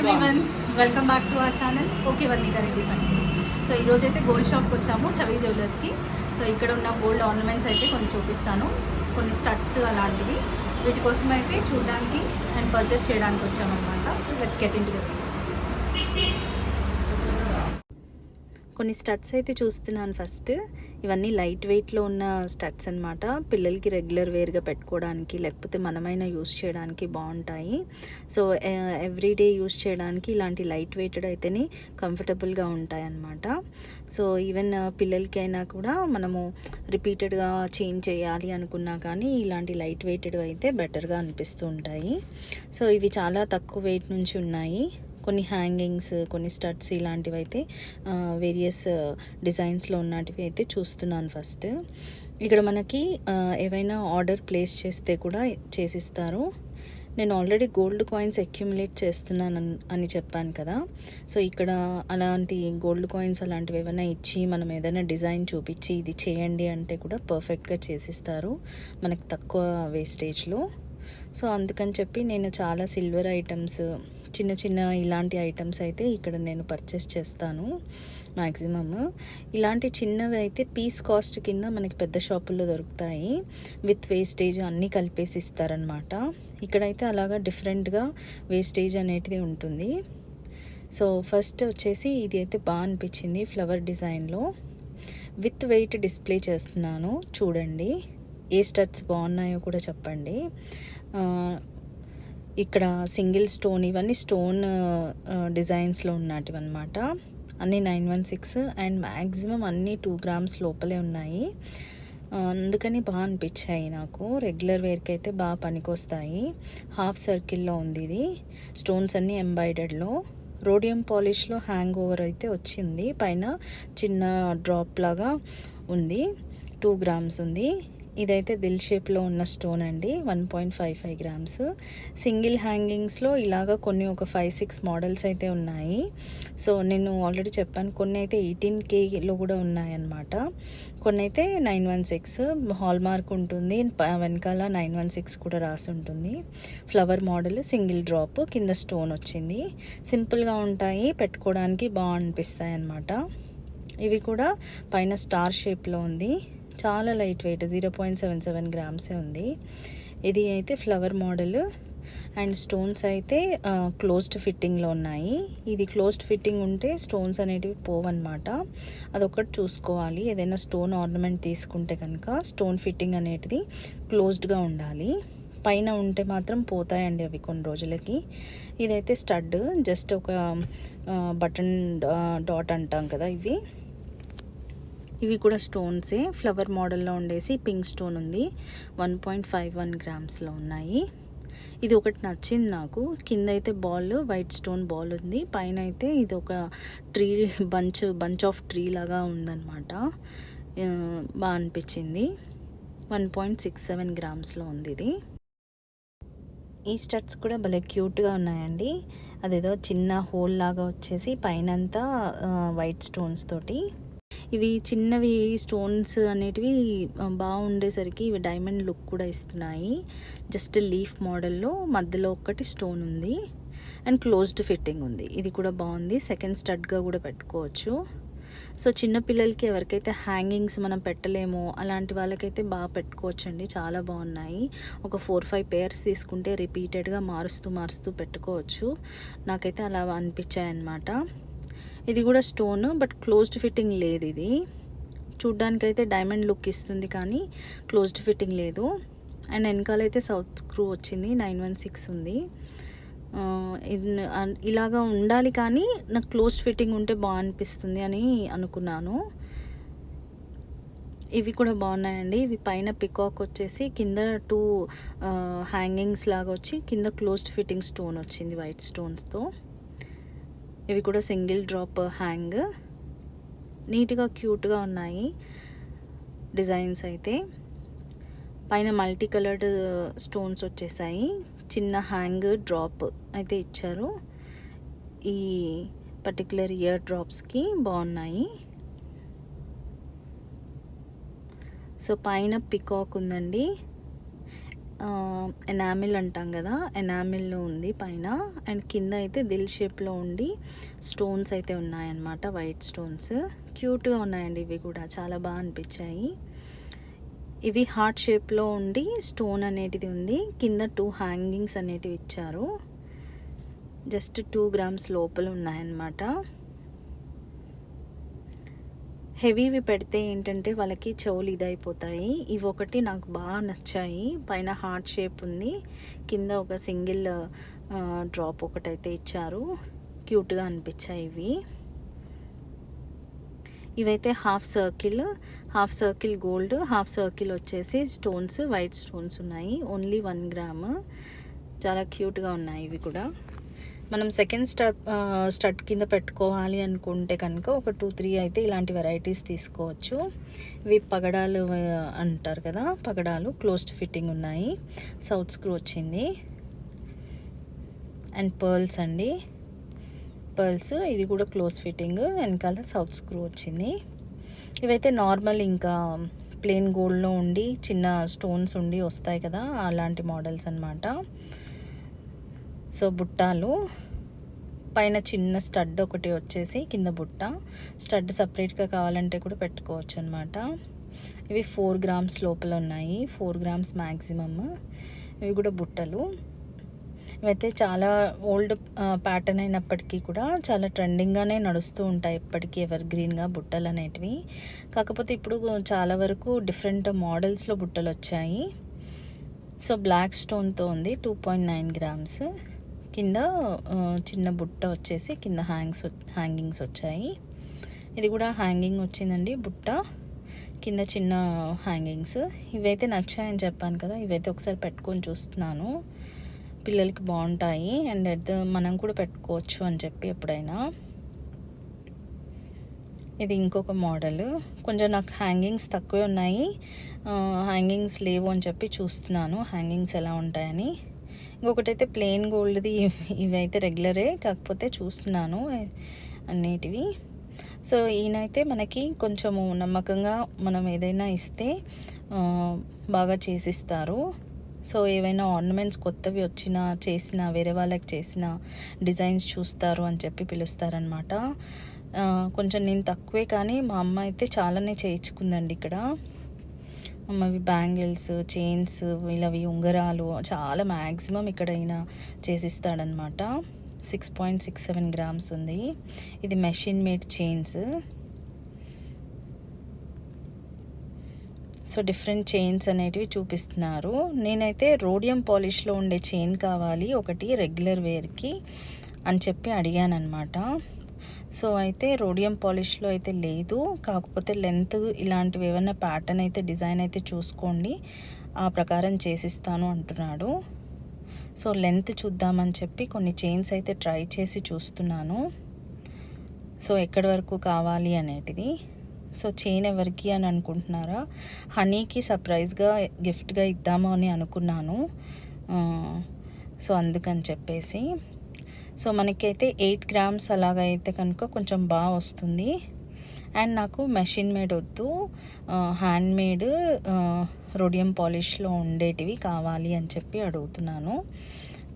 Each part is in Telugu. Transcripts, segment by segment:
Everyone, welcome back to our channel. Okay Varnika Reddy fans. So ఈరోజు అయితే గోల్డ్ షాప్కి వచ్చాము, చవి జ్యువెలర్స్కి. సో ఇక్కడ ఉన్న గోల్డ్ ఆర్నమెంట్స్ అయితే కొన్ని చూపిస్తాను, కొన్ని స్టడ్స్ అలాంటివి. వీటి కోసం అయితే చూడడానికి అండ్ పర్చేస్ చేయడానికి వచ్చామన్నమాట. Let's get in to the. కొన్ని స్టడ్స్ అయితే చూస్తున్నాను. ఫస్ట్ ఇవన్నీ లైట్ వెయిట్లో ఉన్న స్టడ్స్ అనమాట. పిల్లలకి రెగ్యులర్ వేర్గా పెట్టుకోవడానికి లేకపోతే మనమైనా యూస్ చేయడానికి బాగుంటాయి. సో ఎవ్రీడే యూస్ చేయడానికి ఇలాంటి లైట్ వెయిటెడ్ అయితేనే కంఫర్టబుల్గా ఉంటాయి అన్నమాట. సో ఈవెన్ పిల్లలకైనా కూడా మనము రిపీటెడ్గా చేంజ్ చేయాలి అనుకున్నా కానీ ఇలాంటి లైట్ వెయిటెడ్ అయితే బెటర్గా అనిపిస్తూ ఉంటాయి. సో ఇవి చాలా తక్కువ వెయిట్ నుంచి ఉన్నాయి. కొన్ని హ్యాంగింగ్స్, కొన్ని స్టడ్స్ ఇలాంటివి అయితే వేరియస్ డిజైన్స్లో ఉన్నటివి అయితే చూస్తున్నాను. ఫస్ట్ ఇక్కడ మనకి ఏవైనా ఆర్డర్ ప్లేస్ చేస్తే కూడా చేసిస్తారు. నేను ఆల్రెడీ గోల్డ్ కాయిన్స్ అక్యుములేట్ చేస్తున్నాను అని చెప్పాను కదా. సో ఇక్కడ అలాంటి గోల్డ్ కాయిన్స్ అలాంటివి ఏమైనా ఇచ్చి మనం ఏదైనా డిజైన్ చూపించి ఇది చేయండి అంటే కూడా పర్ఫెక్ట్గా చేసిస్తారు మనకు తక్కువ వేస్టేజ్లో. సో అందుకని చెప్పి నేను చాలా సిల్వర్ ఐటమ్స్, చిన్న చిన్న ఇలాంటి ఐటమ్స్ అయితే ఇక్కడ నేను పర్చేస్ చేస్తాను మ్యాక్సిమమ్. ఇలాంటి చిన్నవి అయితే పీస్ కాస్ట్ కింద మనకి పెద్ద షాపుల్లో దొరుకుతాయి. విత్ వేస్టేజ్ అన్నీ కలిపేసి ఇస్తారనమాట. ఇక్కడైతే అలాగా డిఫరెంట్గా వేస్టేజ్ అనేది ఉంటుంది. సో ఫస్ట్ వచ్చేసి ఇది అయితే బాగా అనిపించింది, ఫ్లవర్ డిజైన్లో విత్ వెయిట్ డిస్ప్లే చేస్తున్నాను. చూడండి ఏ స్టడ్స్ బాగున్నాయో కూడా చెప్పండి. ఇక్కడ సింగిల్ స్టోన్, ఇవన్నీ స్టోన్ డిజైన్స్లో ఉన్నటివి అనమాట. అన్నీ 916 అండ్ మ్యాక్సిమం అన్నీ 2 grams లోపలే ఉన్నాయి. అందుకని బాగా అనిపించాయి నాకు. రెగ్యులర్ వేర్కి అయితే బాగా పనికొస్తాయి. హాఫ్ సర్కిల్లో ఉంది ఇది. స్టోన్స్ అన్నీ ఎంబ్రాయిడర్డ్లో, రోడియం పాలిష్లో హ్యాంగ్ ఓవర్ అయితే వచ్చింది. పైన చిన్న డ్రాప్ లాగా ఉంది. 2 grams ఉంది. ఇదైతే దిల్ షేప్లో ఉన్న స్టోన్ అండి, 1.55 grams. సింగిల్ హ్యాంగింగ్స్లో ఇలాగా కొన్ని ఒక 5-6 మోడల్స్ అయితే ఉన్నాయి. సో నేను ఆల్రెడీ చెప్పాను, కొన్ని అయితే 18Kలో కూడా ఉన్నాయన్నమాట. కొన్ని అయితే 916 హాల్ మార్క్ ఉంటుంది, వెనకాల 916 కూడా రాసి ఉంటుంది. ఫ్లవర్ మోడల్, సింగిల్ డ్రాప్, కింద స్టోన్ వచ్చింది. సింపుల్గా ఉంటాయి, పెట్టుకోవడానికి బాగా అనిపిస్తాయి అన్నమాట. ఇవి కూడా పైన స్టార్ షేప్లో ఉంది, చాలా లైట్ వెయిట్, 0.77 grams ఉంది. ఇది అయితే ఫ్లవర్ మోడల్ అండ్ స్టోన్స్ అయితే క్లోజ్డ్ ఫిట్టింగ్లో ఉన్నాయి. ఇది క్లోజ్డ్ ఫిట్టింగ్ ఉంటే స్టోన్స్ అనేటివి పోవన్నమాట. అదొకటి చూసుకోవాలి. ఏదైనా స్టోన్ ఆర్నమెంట్ తీసుకుంటే కనుక స్టోన్ ఫిట్టింగ్ అనేది క్లోజ్డ్గా ఉండాలి. పైన ఉంటే మాత్రం పోతాయండి అవి కొన్ని రోజులకి. ఇదైతే స్టడ్, జస్ట్ ఒక బటన్ డాట్ అంటాం కదా, ఇవి కూడా స్టోన్సే. ఫ్లవర్ మోడల్లో ఉండేసి పింక్ స్టోన్ ఉంది, 1.51 grams ఉన్నాయి. ఇది ఒకటి నచ్చింది నాకు. కింద అయితే బాల్, వైట్ స్టోన్ బాల్ ఉంది. పైన అయితే ఇది ఒక ట్రీ బంచ్ ఆఫ్ ట్రీ లాగా ఉందన్నమాట. బాగా అనిపించింది. 1.67 grams ఉంది ఇది. ఈ స్టడ్స్ కూడా భలే క్యూట్గా ఉన్నాయండి. అదేదో చిన్న హోల్ లాగా వచ్చేసి పైనంతా వైట్ స్టోన్స్ తోటి. ఇవి చిన్నవి స్టోన్స్ అనేటివి బాగుండేసరికి ఇవి డైమండ్ లుక్ కూడా ఇస్తున్నాయి. జస్ట్ లీఫ్ మోడల్లో మధ్యలో ఒక్కటి స్టోన్ ఉంది అండ్ క్లోజ్డ్ ఫిట్టింగ్ ఉంది. ఇది కూడా బాగుంది, సెకండ్ స్టడ్గా కూడా పెట్టుకోవచ్చు. సో చిన్నపిల్లలకి ఎవరికైతే హ్యాంగింగ్స్ మనం పెట్టలేమో అలాంటి వాళ్ళకైతే బాగా పెట్టుకోవచ్చు అండి, చాలా బాగున్నాయి. ఒక 4-5 pairs తీసుకుంటే రిపీటెడ్గా మారుస్తూ పెట్టుకోవచ్చు. నాకైతే అలా అనిపించాయి అన్నమాట. ఇది కూడా స్టోన్ బట్ క్లోజ్డ్ ఫిట్టింగ్ లేదు. ఇది చూడ్డానికైతే డైమండ్ లుక్ ఇస్తుంది కానీ క్లోజ్డ్ ఫిట్టింగ్ లేదు. అండ్ వెనకాలైతే సౌత్ స్క్రూ వచ్చింది, 916 ఉంది. ఇలాగా ఉండాలి కానీ నాకు క్లోజ్డ్ ఫిట్టింగ్ ఉంటే బాగా అనిపిస్తుంది అని అనుకున్నాను. ఇవి కూడా బాగున్నాయండి. ఇవి పైన పికాక్ వచ్చేసి కింద 2 హ్యాంగింగ్స్ లాగా వచ్చి కింద క్లోజ్డ్ ఫిట్టింగ్ స్టోన్ వచ్చింది వైట్ స్టోన్స్తో. ఇవి కూడా సింగిల్ డ్రాప్ హ్యాంగ్, నీట్గా క్యూట్గా ఉన్నాయి డిజైన్స్ అయితే. పైన మల్టీ కలర్డ్ స్టోన్స్ వచ్చేసాయి. చిన్న హ్యాంగ్ డ్రాప్ అయితే ఇచ్చారు. ఈ పర్టికులర్ ఇయర్ డ్రాప్స్కి బాగున్నాయి. సో పైన పికాక్ ఉందండి, ఎనామిల్ అంటాం కదా, ఎనామిల్ ఉంది పైన. అండ్ కింద అయితే దిల్ షేప్లో ఉండి స్టోన్స్ అయితే ఉన్నాయన్నమాట, వైట్ స్టోన్స్. క్యూట్గా ఉన్నాయండి ఇవి కూడా, చాలా బాగా అనిపించాయి. ఇవి హార్ట్ షేప్లో ఉండి స్టోన్ అనేటిది ఉంది. కింద 2 హ్యాంగింగ్స్ అనేటివి ఇచ్చారు. జస్ట్ 2 గ్రామ్స్ లోపల ఉన్నాయన్నమాట. హెవీవి పెడితే ఏంటంటే వాళ్ళకి చెవులు ఇదైపోతాయి. ఇవి ఒకటి నాకు బాగా నచ్చాయి. పైన హార్ట్ షేప్ ఉంది, కింద ఒక సింగిల్ డ్రాప్ ఒకటైతే ఇచ్చారు. క్యూట్గా అనిపించాయి ఇవి. ఇవైతే half circle gold, half circle వచ్చేసి స్టోన్స్, వైట్ స్టోన్స్ ఉన్నాయి. Only 1 gram. చాలా క్యూట్గా ఉన్నాయి ఇవి కూడా. మనం సెకండ్ స్టడ్ కింద పెట్టుకోవాలి అనుకుంటే కనుక ఒక 2-3 అయితే ఇలాంటి వెరైటీస్ తీసుకోవచ్చు. ఇవి పగడాలు అంటారు కదా, పగడాలు క్లోజ్డ్ ఫిట్టింగ్ ఉన్నాయి. సౌత్ స్క్రూ వచ్చింది. అండ్ పర్ల్స్ అండి, పర్ల్స్ ఇది కూడా క్లోజ్ ఫిట్టింగ్, వెనకాల సౌత్ స్క్రూ వచ్చింది. ఇవైతే నార్మల్ ఇంకా ప్లెయిన్ గోల్డ్లో ఉండి చిన్న స్టోన్స్ ఉండి వస్తాయి కదా, అలాంటి మోడల్స్ అన్నమాట. సో బుట్టాలు, పైన చిన్న స్టడ్ ఒకటి వచ్చేసి కింద బుట్ట. స్టడ్ సపరేట్గా కావాలంటే కూడా పెట్టుకోవచ్చు అనమాట. ఇవి 4 గ్రామ్స్ లోపల ఉన్నాయి, 4 గ్రామ్స్ మ్యాక్సిమమ్. ఇవి కూడా బుట్టలు. ఇవైతే చాలా ఓల్డ్ ప్యాటర్న్ అయినప్పటికీ కూడా చాలా ట్రెండింగ్గానే నడుస్తూ ఉంటాయి ఎప్పటికీ, ఎవర్ గ్రీన్గా బుట్టలు అనేటివి. కాకపోతే ఇప్పుడు చాలా వరకు డిఫరెంట్ మోడల్స్లో బుట్టలు వచ్చాయి. సో బ్లాక్ స్టోన్తో ఉంది, 2.9 గ్రామ్స్. కింద చిన్న బుట్ట వచ్చేసి కింద హ్యాంగింగ్స్ వచ్చాయి. ఇది కూడా హ్యాంగింగ్ వచ్చిందండి బుట్ట, కింద చిన్న హ్యాంగింగ్స్. ఇవైతే నచ్చాయని చెప్పాను కదా, ఇవైతే ఒకసారి పెట్టుకొని చూస్తున్నాను. పిల్లలకి బాగుంటాయి అండ్ మనం కూడా పెట్టుకోవచ్చు అని చెప్పి ఎప్పుడైనా. ఇది ఇంకొక మోడల్. కొంచెం నాకు హ్యాంగింగ్స్ తక్కువే ఉన్నాయి, హ్యాంగింగ్స్ లేవు అని చెప్పి చూస్తున్నాను హ్యాంగింగ్స్ ఎలా ఉంటాయని. ఇంకొకటైతే ప్లెయిన్ గోల్డ్ది, ఇవైతే రెగ్యులరే కాకపోతే చూస్తున్నాను అన్నిటివి. సో ఈయనైతే మనకి కొంచెము నమ్మకంగా మనం ఏదైనా ఇస్తే బాగా చేసిస్తారు. సో ఏవైనా ఆర్నమెంట్స్ కొత్తవి వచ్చినా చేసినా, వేరే వాళ్ళకి చేసిన డిజైన్స్ చూస్తారు అని చెప్పి పిలుస్తారనమాట. కొంచెం నేను తక్కువే కానీ మా అమ్మ అయితే చాలానే చేయించుకుందండి ఇక్కడ. అమ్మవి బ్యాంగిల్స్, చైన్స్, వీళ్ళవి ఉంగరాలు చాలా మ్యాక్సిమం ఇక్కడ అయినా చేసిస్తాడనమాట. 6.67 గ్రామ్స్ ఉంది. ఇది machine made chains. So different chains అనేటివి చూపిస్తున్నారు. నేనైతే రోడియం పాలిష్లో ఉండే చైన్ కావాలి ఒకటి రెగ్యులర్ వేర్కి అని చెప్పి అడిగాను అనమాట. సో అయితే రోడియం పాలిష్లో అయితే లేదు, కాకపోతే లెంత్ ఇలాంటివి ఏమైనా ప్యాటర్న్ అయితే డిజైన్ అయితే చూసుకోండి, ఆ ప్రకారం చేసిస్తాను అంటున్నాడు. సో లెంత్ చూద్దామని చెప్పి కొన్ని చైన్స్ అయితే ట్రై చేసి చూస్తున్నాను. సో ఎక్కడి వరకు కావాలి అనేటిది. సో చైన్ ఎవరికి అని అనుకుంటున్నారా, హనీకి సర్ప్రైజ్గా గిఫ్ట్గా ఇద్దాము అని అనుకున్నాను. సో అందుకని చెప్పేసి. సో మనకైతే 8 గ్రామ్స్ అలాగైతే కనుక కొంచెం బాగా వస్తుంది. అండ్ నాకు మెషిన్ మేడ్ వద్దు, హ్యాండ్ మేడ్ రోడియం పాలిష్లో ఉండేటివి కావాలి అని చెప్పి అడుగుతున్నాను.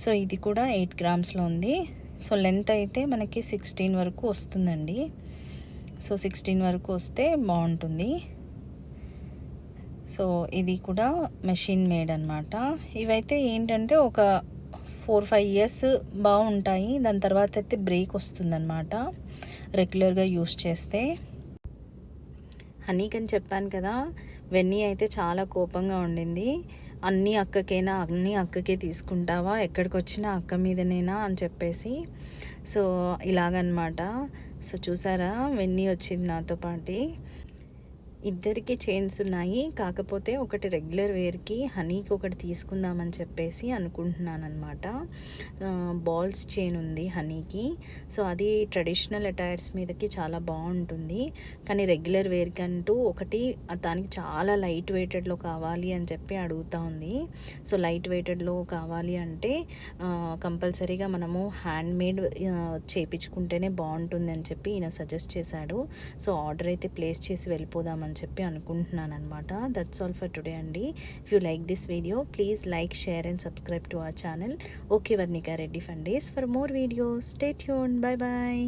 సో ఇది కూడా 8 గ్రామ్స్లో ఉంది. సో లెంత్ అయితే మనకి 16 వరకు వస్తుందండి. సో 16 వరకు వస్తే బాగుంటుంది. సో ఇది కూడా మెషిన్ మేడ్ అనమాట. ఇవైతే ఏంటంటే ఒక 4-5 ఇయర్స్ బాగుంటాయి, దాని తర్వాత అయితే బ్రేక్ వస్తుందన్నమాట రెగ్యులర్గా యూస్ చేస్తే. హనీక్ అని చెప్పాను కదా, వెన్నీ అయితే చాలా కోపంగా ఉండింది. అన్నీ అక్కకే తీసుకుంటావా, ఎక్కడికి వచ్చినా అక్క మీదనేనా అని చెప్పేసి. సో ఇలాగనమాట. సో చూసారా, వెన్నీ వచ్చింది నాతో పాటు. ఇద్దరికి చైన్స్ ఉన్నాయి, కాకపోతే ఒకటి రెగ్యులర్ వేర్కి, హనీకి ఒకటి తీసుకుందామని చెప్పేసి అనుకుంటున్నాను అనమాట. బాల్స్ చైన్ ఉంది హనీకి. సో అది ట్రెడిషనల్ అటైర్స్ మీదకి చాలా బాగుంటుంది, కానీ రెగ్యులర్ వేర్కి అంటూ ఒకటి దానికి చాలా లైట్ వెయిటెడ్లో కావాలి అని చెప్పి అడుగుతూ ఉంది. సో లైట్ వెయిటెడ్లో కావాలి అంటే కంపల్సరీగా మనము హ్యాండ్ మేడ్ చేయించుకుంటేనే బాగుంటుంది అని చెప్పి ఈయన సజెస్ట్ చేశాడు. సో ఆర్డర్ అయితే ప్లేస్ చేసి వెళ్ళిపోదామని అని చెప్పి అనుకుంటున్నాను అనమాట. దట్స్ ఆల్ ఫర్ టుడే అండి. If you like this video please like, share and subscribe to our channel. Okay Varnika Reddy fundays. For more videos stay tuned. Bye bye.